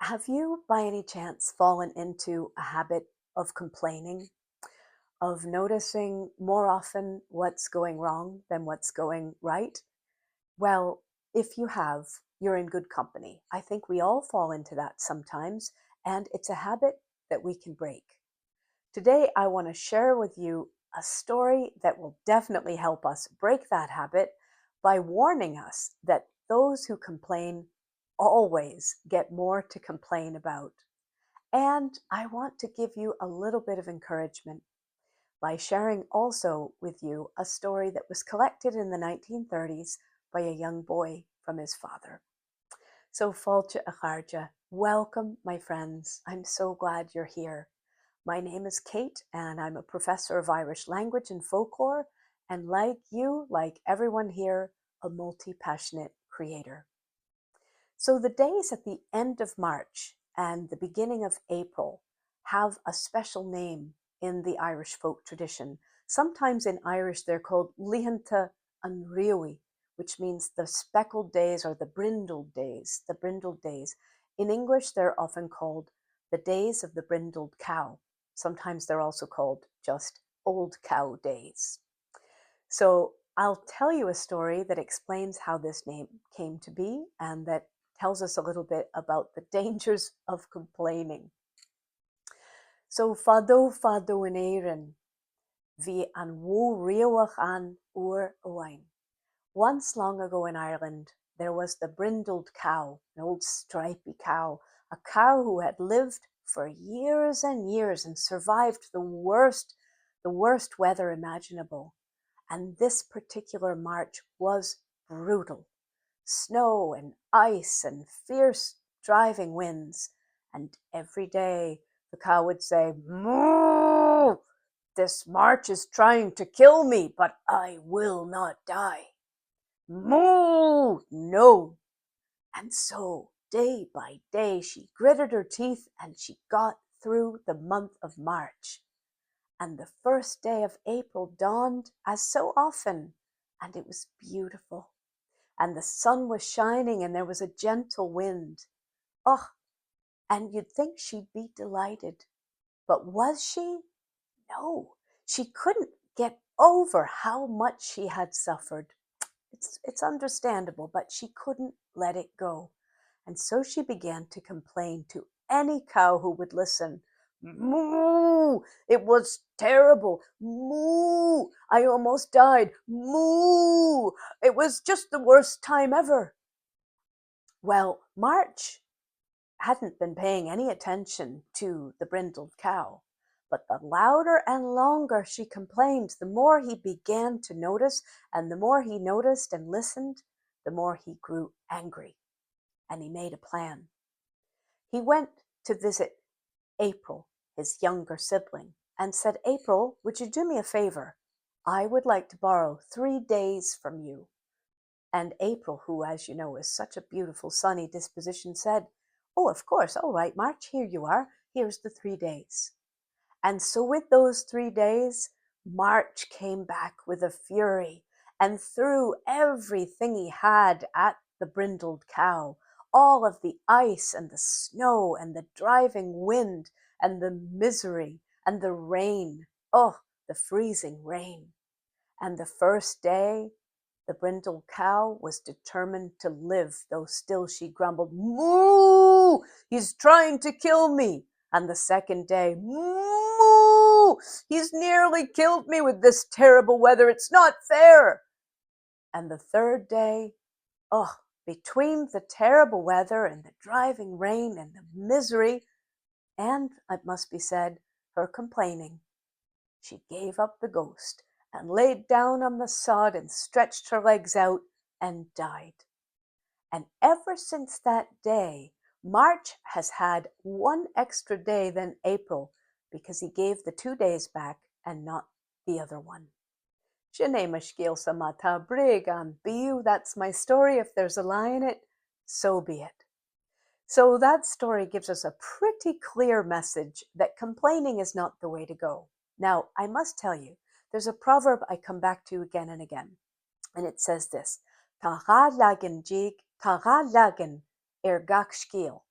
Have you, by any chance, fallen into a habit of complaining, of noticing more often what's going wrong than what's going right? Well, if you have, you're in good company. I think we all fall into that sometimes, and it's a habit that we can break. Today, I want to share with you a story that will definitely help us break that habit by warning us that those who complain always get more to complain about. And I want to give you a little bit of encouragement by sharing also with you a story that was collected in the 1930s by a young boy from his father. So, Fáilte a Chairde, welcome, my friends. I'm so glad you're here. My name is Kate, and I'm a professor of Irish language and folklore, and like you, like everyone here, a multi-passionate creator. So the days at the end of March and the beginning of April have a special name in the Irish folk tradition. Sometimes in Irish they're called leagán an riamh, which means the speckled days or the brindled days, In English they're often called the days of the brindled cow. Sometimes they're also called just old cow days. So I'll tell you a story that explains how this name came to be and that tells us a little bit about the dangers of complaining. So fado in éireann, hí an mhó riamhach an uair amháin. Once long ago in Ireland, there was the brindled cow, an old stripy cow, a cow who had lived for years and years and survived the worst weather imaginable. And this particular March was brutal. Snow and ice and fierce driving winds. And every day the cow would say, "Moo! This March is trying to kill me, but I will not die. Moo! No." And so day by day she gritted her teeth and she got through the month of March. And the first day of April dawned as so often, and it was beautiful. And the sun was shining and there was a gentle wind. Oh, and you'd think she'd be delighted. But was she? No, she couldn't get over how much she had suffered. It's understandable, but she couldn't let it go. And so she began to complain to any cow who would listen. "Moo! It was terrible. Moo! I almost died. Moo! It was just the worst time ever." Well, March hadn't been paying any attention to the brindled cow, but the louder and longer she complained, the more he began to notice, and the more he noticed and listened, the more he grew angry. And he made a plan. He went to visit April, his younger sibling, and said, "April, would you do me a favor? I would like to borrow 3 days from you." And April, who, as you know, is such a beautiful, sunny disposition, said, "Oh, of course, all right, March, here you are. Here's the 3 days." And so with those 3 days, March came back with a fury and threw everything he had at the brindled cow, all of the ice and the snow and the driving wind and the misery and the rain. Oh, the freezing rain. And the first day, the brindled cow was determined to live, though still she grumbled, "Moo! He's trying to kill me." And the second day, "Moo! He's nearly killed me with this terrible weather. It's not fair." And the third day, oh, between the terrible weather and the driving rain and the misery, and, it must be said, her complaining, she gave up the ghost and laid down on the sod and stretched her legs out and died. And ever since that day, March has had 1 extra day than April because he gave the 2 days back and not the other one. Sinné mo scéal sa má tá brig an bíú. That's my story. If there's a lie in it, so be it. So that story gives us a pretty clear message that complaining is not the way to go. Now, I must tell you, there's a proverb I come back to again and again, and it says this: Tá gach leagán dhéag, tá gach leagán gach scéal.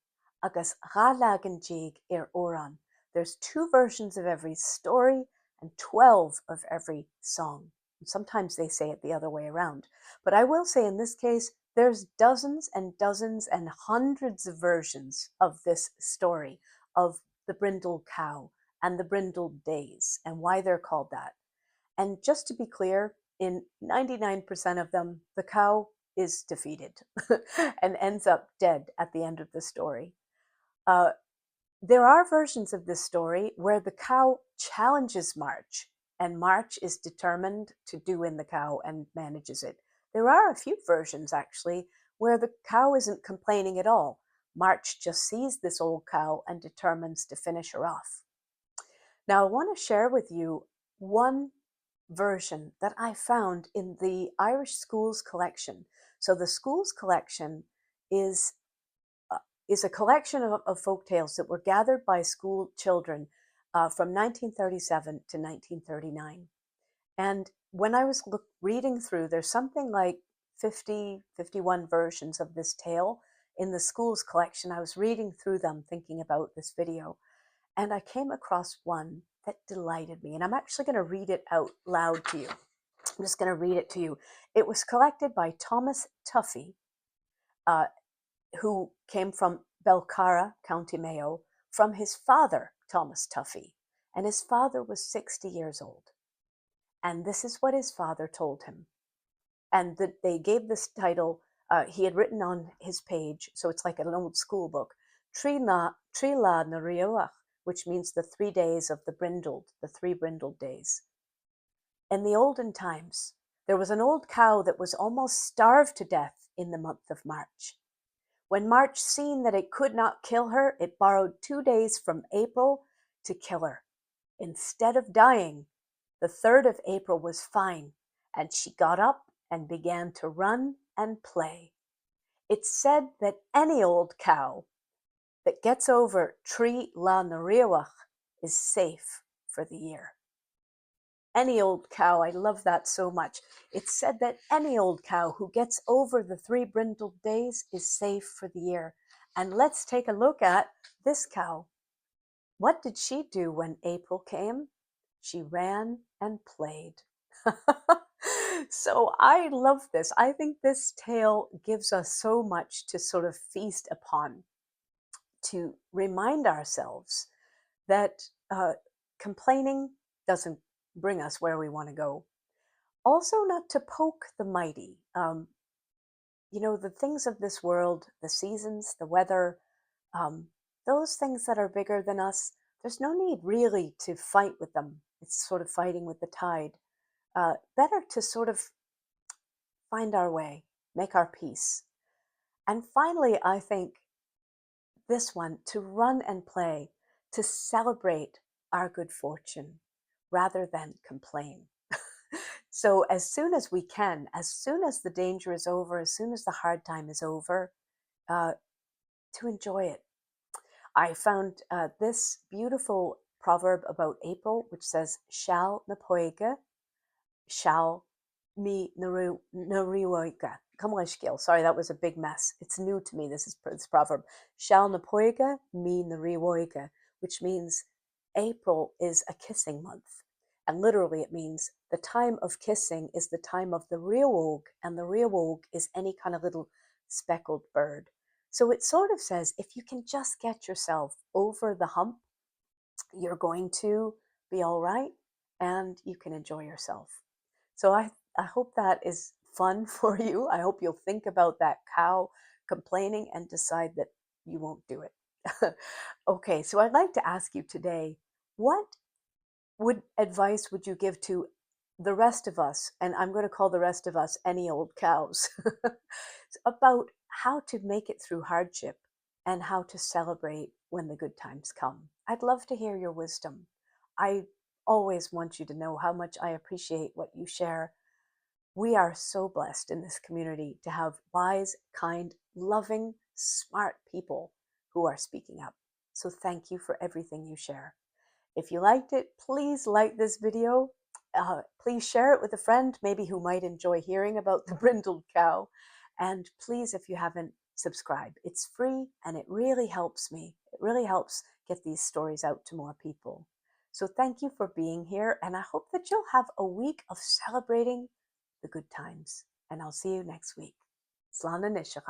agus leagán dhéag óran. There's 2 versions of every story and 12 of every song. Sometimes they say it the other way around. But I will say in this case, there's dozens and dozens and hundreds of versions of this story of the brindled cow and the brindled days and why they're called that. And just to be clear, in 99% of them, the cow is defeated and ends up dead at the end of the story. There are versions of this story where the cow challenges March, and March is determined to do in the cow and manages it. There are a few versions, actually, where the cow isn't complaining at all. March just sees this old cow and determines to finish her off. Now, I want to share with you one version that I found in the Irish Schools collection. So the Schools collection is a collection of folk tales that were gathered by school children from 1937 to 1939. And when I was reading through, there's something like 51 versions of this tale in the Schools collection. I was reading through them thinking about this video, and I came across one that delighted me. And I'm actually going to read it out loud to you. I'm just going to read it to you. It was collected by Thomas Tuffy, who came from Belcarra, County Mayo, from his father, Thomas Tuffy. And his father was 60 years old. And this is what his father told him. And they gave this title, he had written on his page, so it's like an old school book, Trí lá na riamh, which means the 3 days of the brindled, the 3 brindled days. In the olden times, there was an old cow that was almost starved to death in the month of March. When March seen that it could not kill her, it borrowed 2 days from April to kill her. Instead of dying, the 3rd of April was fine, and she got up and began to run and play. It's said that any old cow that gets over Trí lá na riamh is safe for the year. Any old cow, I love that so much. It's said that any old cow who gets over the 3 brindled days is safe for the year. And let's take a look at this cow. What did she do when April came? She ran and played. So I love this. I think this tale gives us so much to sort of feast upon, to remind ourselves that complaining doesn't bring us where we want to go. Also, not to poke the mighty. You know, the things of this world, the seasons, the weather, those things that are bigger than us, there's no need really to fight with them. It's sort of fighting with the tide. Better to sort of find our way, make our peace. And finally, I think this one, to run and play, to celebrate our good fortune rather than complain. So as soon as we can, as soon as the danger is over, as soon as the hard time is over, to enjoy it. I found this beautiful proverb about April, which says, "Shall na poige, shall mi na riamh." Come on, scéal. Sorry, that was a big mess. It's new to me, this proverb. "Shall na poige, mi na riamh," which means April is a kissing month. And literally it means the time of kissing is the time of the riamh, and the riamh is any kind of little speckled bird. So it sort of says, if you can just get yourself over the hump, you're going to be all right and you can enjoy yourself. So I hope that is fun for you. I hope you'll think about that cow complaining and decide that you won't do it. Okay, so I'd like to ask you today, what advice would you give to the rest of us, and I'm going to call the rest of us any old cows, about how to make it through hardship and how to celebrate when the good times come? I'd love to hear your wisdom. I always want you to know how much I appreciate what you share. We are so blessed in this community to have wise, kind, loving, smart people who are speaking up. So thank you for everything you share. If you liked it, please like this video. Please share it with a friend, maybe who might enjoy hearing about the brindled cow. And please, if you haven't, subscribe. It's free and it really helps me. It really helps get these stories out to more people. So thank you for being here, and I hope that you'll have a week of celebrating the good times. And I'll see you next week. Slán na nisha